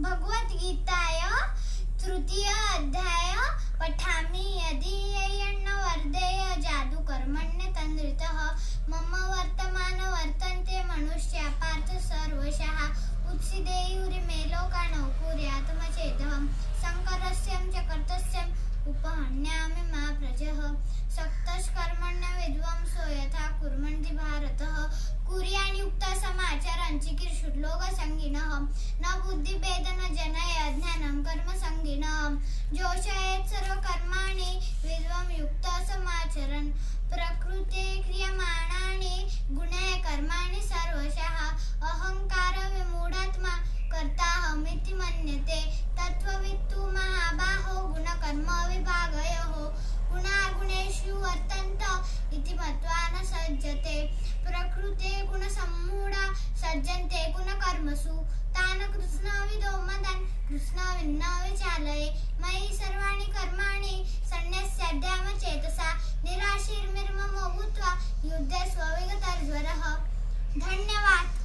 भगवद्गीताय तृतीय अध्याय पठामि यदि यय्यन्नवर्धेय जादुकर्मण्य तन्द्रितः मम वर्तमान वर्तन्ते मनुष्या पार्थ सर्वशः उत्सिदेयुरिमे लोकान् कुर्यात्मचेदहं संकरस्यं च कर्तस्यम् उपहन्यामि मा प्रजः सक्तस्कर्मण्य विद्वांसो यथा कुर्वन्ति भारतः कुर्यान्युक्ता समाचारं चिकीर्षुर्लोकसङ्गिनः न बुद्धिभेदन जनय ज्ञानं कर्मसङ्गिनः जोषयेत् सर्वकर्माणि विद्वं युक्तः समाचरन् प्रकृते क्रियमाणानि गुणैः कर्माणि सर्वशः अहंकार विमूढात्मा कर्ताहमिति मन्यते तत्त्ववित्तु महाबाहो गुणकर्म विभागयोः गुणागुणेषु वर्तन्त इति मत्वा न सज्जते प्रकृते गुणसम्मूढा सज्जन्ते गुणकर्मसु तान् कृष्णविदो मदान् कृष्णविन्न विचालये मयि सर्वाणि कर्माणि सन्न्यस्याद्यामचेतसा निराशीर्निर्ममो भूत्वा युद्धे स्वविगतर्ज्वरः। धन्यवाद।